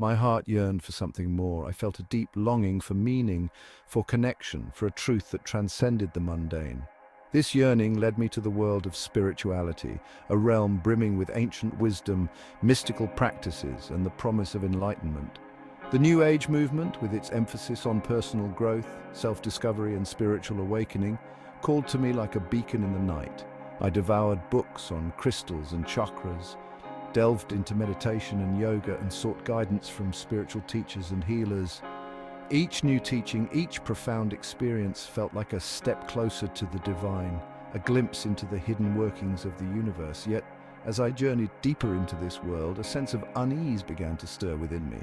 My heart yearned for something more. I felt a deep longing for meaning, for connection, for a truth that transcended the mundane. This yearning led me to the world of spirituality, a realm brimming with ancient wisdom, mystical practices, and the promise of enlightenment. The New Age movement, with its emphasis on personal growth, self-discovery, and spiritual awakening, called to me like a beacon in the night. I devoured books on crystals and chakras, delved into meditation and yoga, and sought guidance from spiritual teachers and healers. Each new teaching, each profound experience felt like a step closer to the divine, a glimpse into the hidden workings of the universe. Yet, as I journeyed deeper into this world, a sense of unease began to stir within me.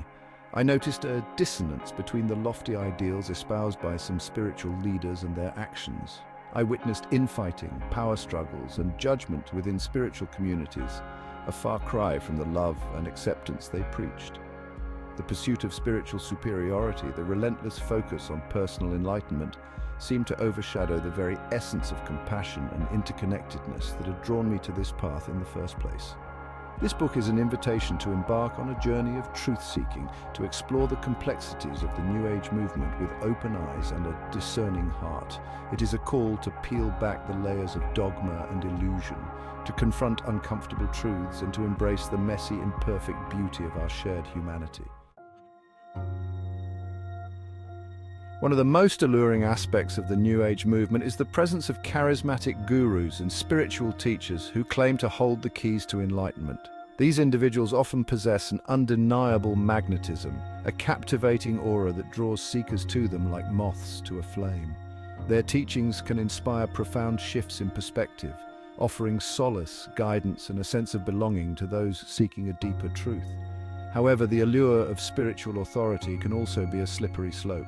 I noticed a dissonance between the lofty ideals espoused by some spiritual leaders and their actions. I witnessed infighting, power struggles, and judgment within spiritual communities, a far cry from the love and acceptance they preached. The pursuit of spiritual superiority, the relentless focus on personal enlightenment, seemed to overshadow the very essence of compassion and interconnectedness that had drawn me to this path in the first place. This book is an invitation to embark on a journey of truth-seeking, to explore the complexities of the New Age movement with open eyes and a discerning heart. It is a call to peel back the layers of dogma and illusion, to confront uncomfortable truths, and to embrace the messy, imperfect beauty of our shared humanity. One of the most alluring aspects of the New Age movement is the presence of charismatic gurus and spiritual teachers who claim to hold the keys to enlightenment. These individuals often possess an undeniable magnetism, a captivating aura that draws seekers to them like moths to a flame. Their teachings can inspire profound shifts in perspective, offering solace, guidance, and a sense of belonging to those seeking a deeper truth. However, the allure of spiritual authority can also be a slippery slope.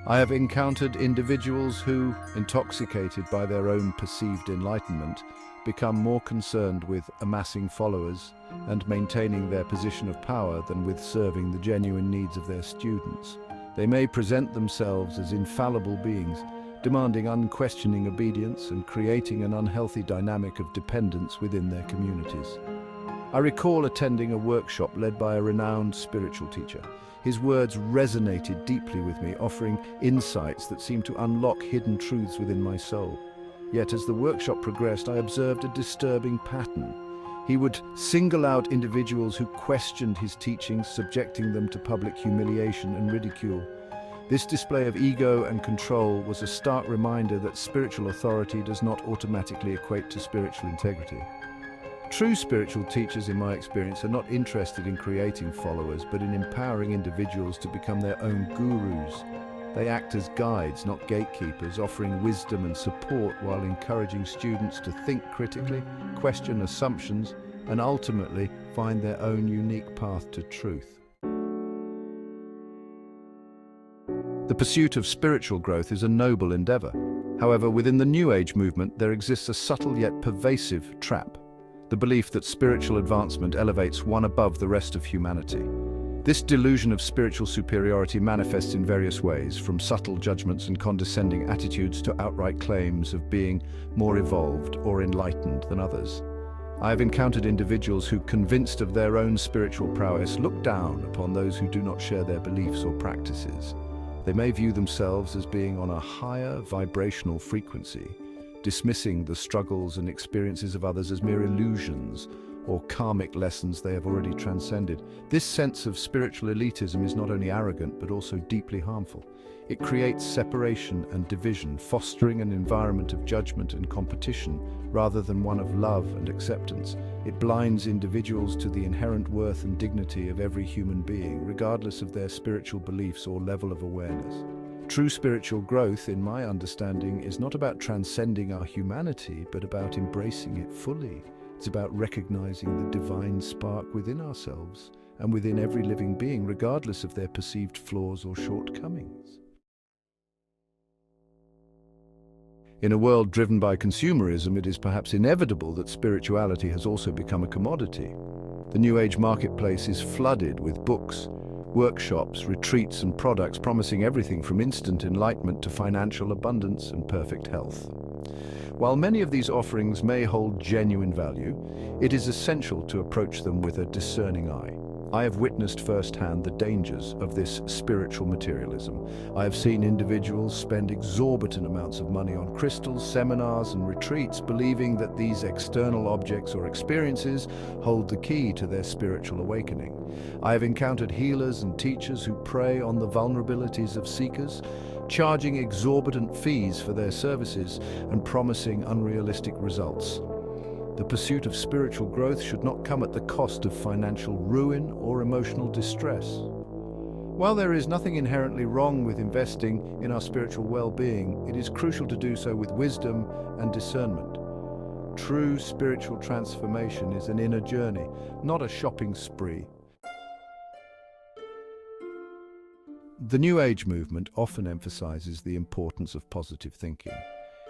I have encountered individuals who, intoxicated by their own perceived enlightenment, become more concerned with amassing followers and maintaining their position of power than with serving the genuine needs of their students. They may present themselves as infallible beings, demanding unquestioning obedience and creating an unhealthy dynamic of dependence within their communities. I recall attending a workshop led by a renowned spiritual teacher. His words resonated deeply with me, offering insights that seemed to unlock hidden truths within my soul. Yet as the workshop progressed, I observed a disturbing pattern. He would single out individuals who questioned his teachings, subjecting them to public humiliation and ridicule. This display of ego and control was a stark reminder that spiritual authority does not automatically equate to spiritual integrity. True spiritual teachers, in my experience, are not interested in creating followers, but in empowering individuals to become their own gurus. They act as guides, not gatekeepers, offering wisdom and support while encouraging students to think critically, question assumptions, and ultimately find their own unique path to truth. The pursuit of spiritual growth is a noble endeavor. However, within the New Age movement, there exists a subtle yet pervasive trap: the belief that spiritual advancement elevates one above the rest of humanity. This delusion of spiritual superiority manifests in various ways, from subtle judgments and condescending attitudes to outright claims of being more evolved or enlightened than others. I have encountered individuals who, convinced of their own spiritual prowess, look down upon those who do not share their beliefs or practices. They may view themselves as being on a higher vibrational frequency, dismissing the struggles and experiences of others as mere illusions or karmic lessons they have already transcended. This sense of spiritual elitism is not only arrogant but also deeply harmful. It creates separation and division, fostering an environment of judgment and competition rather than one of love and acceptance. It blinds individuals to the inherent worth and dignity of every human being, regardless of their spiritual beliefs or level of awareness. True spiritual growth, in my understanding, is not about transcending our humanity, but about embracing it fully. It's about recognizing the divine spark within ourselves and within every living being, regardless of their perceived flaws or shortcomings. In a world driven by consumerism, it is perhaps inevitable that spirituality has also become a commodity. The New Age marketplace is flooded with books, workshops, retreats, and products promising everything from instant enlightenment to financial abundance and perfect health. While many of these offerings may hold genuine value, it is essential to approach them with a discerning eye. I have witnessed firsthand the dangers of this spiritual materialism. I have seen individuals spend exorbitant amounts of money on crystals, seminars, and retreats, believing that these external objects or experiences hold the key to their spiritual awakening. I have encountered healers and teachers who prey on the vulnerabilities of seekers, charging exorbitant fees for their services and promising unrealistic results. The pursuit of spiritual growth should not come at the cost of financial ruin or emotional distress. While there is nothing inherently wrong with investing in our spiritual well-being, it is crucial to do so with wisdom and discernment. True spiritual transformation is an inner journey, not a shopping spree. The New Age movement often emphasizes the importance of positive thinking,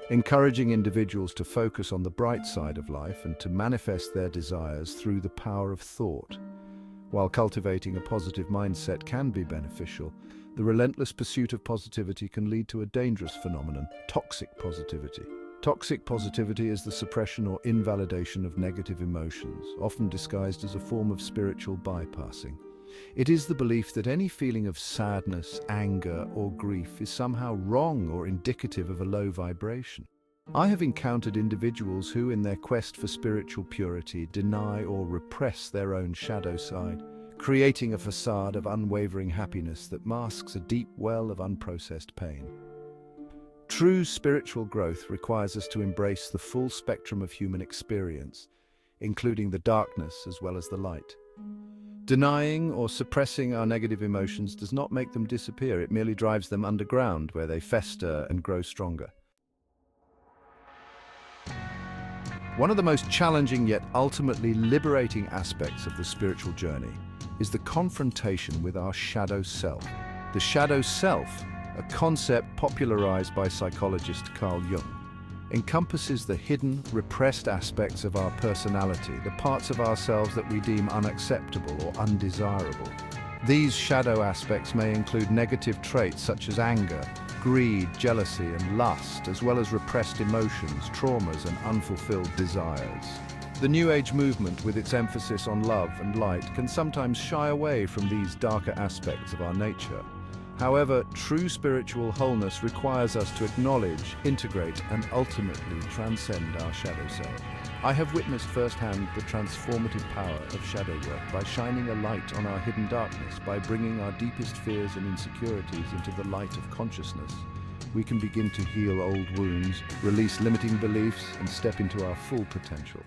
encouraging individuals to focus on the bright side of life and to manifest their desires through the power of thought. While cultivating a positive mindset can be beneficial, the relentless pursuit of positivity can lead to a dangerous phenomenon: toxic positivity. Toxic positivity is the suppression or invalidation of negative emotions, often disguised as a form of spiritual bypassing. It is the belief that any feeling of sadness, anger, or grief is somehow wrong or indicative of a low vibration. I have encountered individuals who, in their quest for spiritual purity, deny or repress their own shadow side, creating a facade of unwavering happiness that masks a deep well of unprocessed pain. True spiritual growth requires us to embrace the full spectrum of human experience, including the darkness as well as the light. Denying or suppressing our negative emotions does not make them disappear, it merely drives them underground, where they fester and grow stronger. One of the most challenging yet ultimately liberating aspects of the spiritual journey is the confrontation with our shadow self. The shadow self, a concept popularized by psychologist Carl Jung, encompasses the hidden, repressed aspects of our personality, the parts of ourselves that we deem unacceptable or undesirable. These shadow aspects may include negative traits such as anger, greed, jealousy, and lust, as well as repressed emotions, traumas, and unfulfilled desires. The New Age movement, with its emphasis on love and light, can sometimes shy away from these darker aspects of our nature. However, true spiritual wholeness requires us to acknowledge, integrate, and ultimately transcend our shadow self. I have witnessed firsthand the transformative power of shadow work. By shining a light on our hidden darkness, by bringing our deepest fears and insecurities into the light of consciousness, we can begin to heal old wounds, release limiting beliefs, and step into our full potential.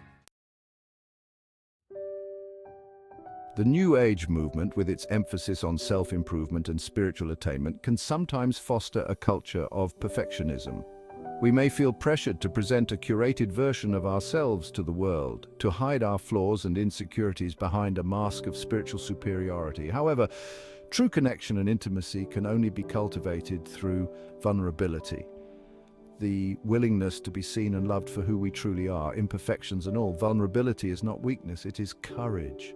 The New Age movement, with its emphasis on self-improvement and spiritual attainment, can sometimes foster a culture of perfectionism. We may feel pressured to present a curated version of ourselves to the world, to hide our flaws and insecurities behind a mask of spiritual superiority. However, true connection and intimacy can only be cultivated through vulnerability. The willingness to be seen and loved for who we truly are, imperfections and all. Vulnerability is not weakness, it is courage.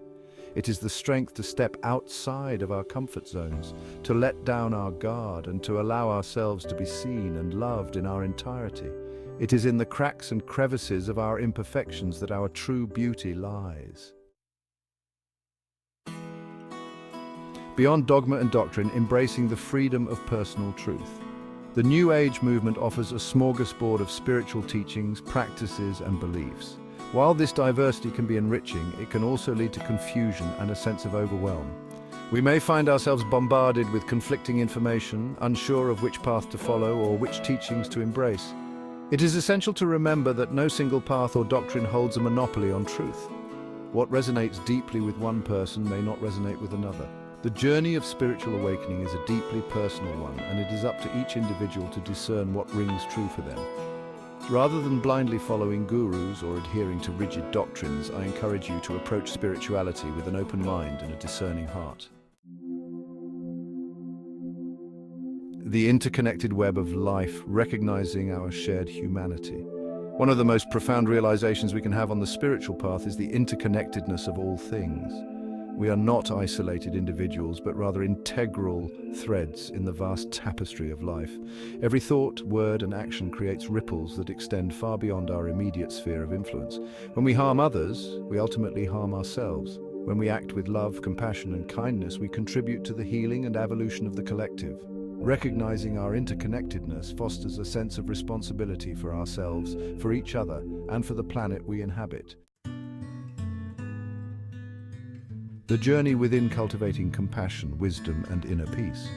It is the strength to step outside of our comfort zones, to let down our guard, and to allow ourselves to be seen and loved in our entirety. It is in the cracks and crevices of our imperfections that our true beauty lies. Beyond dogma and doctrine, embracing the freedom of personal truth. The New Age movement offers a smorgasbord of spiritual teachings, practices, and beliefs. While this diversity can be enriching, it can also lead to confusion and a sense of overwhelm. We may find ourselves bombarded with conflicting information, unsure of which path to follow or which teachings to embrace. It is essential to remember that no single path or doctrine holds a monopoly on truth. What resonates deeply with one person may not resonate with another. The journey of spiritual awakening is a deeply personal one, and it is up to each individual to discern what rings true for them. Rather than blindly following gurus or adhering to rigid doctrines, I encourage you to approach spirituality with an open mind and a discerning heart. The interconnected web of life, recognizing our shared humanity. One of the most profound realizations we can have on the spiritual path is the interconnectedness of all things. We are not isolated individuals, but rather integral threads in the vast tapestry of life. Every thought, word, and action creates ripples that extend far beyond our immediate sphere of influence. When we harm others, we ultimately harm ourselves. When we act with love, compassion, and kindness, we contribute to the healing and evolution of the collective. Recognizing our interconnectedness fosters a sense of responsibility for ourselves, for each other, and for the planet we inhabit. The journey within cultivating compassion, wisdom, and inner peace.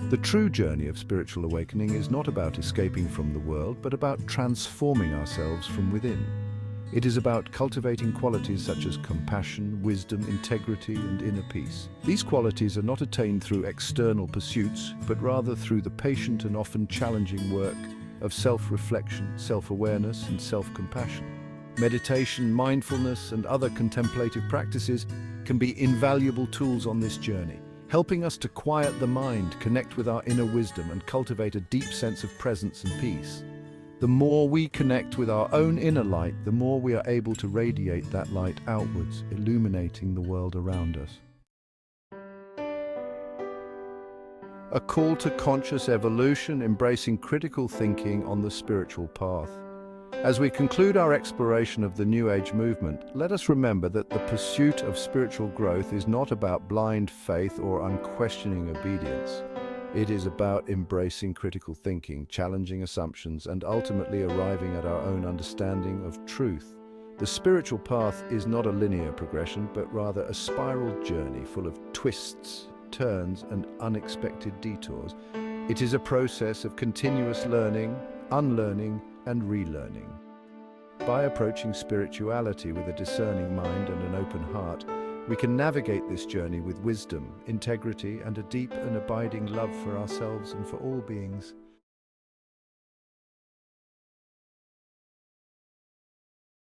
The true journey of spiritual awakening is not about escaping from the world, but about transforming ourselves from within. It is about cultivating qualities such as compassion, wisdom, integrity, and inner peace. These qualities are not attained through external pursuits, but rather through the patient and often challenging work of self-reflection, self-awareness, and self-compassion. Meditation, mindfulness, and other contemplative practices can be invaluable tools on this journey, helping us to quiet the mind, connect with our inner wisdom, and cultivate a deep sense of presence and peace. The more we connect with our own inner light, the more we are able to radiate that light outwards, illuminating the world around us. A call to conscious evolution, embracing critical thinking on the spiritual path. As we conclude our exploration of the New Age movement, let us remember that the pursuit of spiritual growth is not about blind faith or unquestioning obedience. It is about embracing critical thinking, challenging assumptions, and ultimately arriving at our own understanding of truth. The spiritual path is not a linear progression, but rather a spiral journey full of twists, turns, and unexpected detours. It is a process of continuous learning, unlearning, and relearning. By approaching spirituality with a discerning mind and an open heart, we can navigate this journey with wisdom, integrity, and a deep and abiding love for ourselves and for all beings.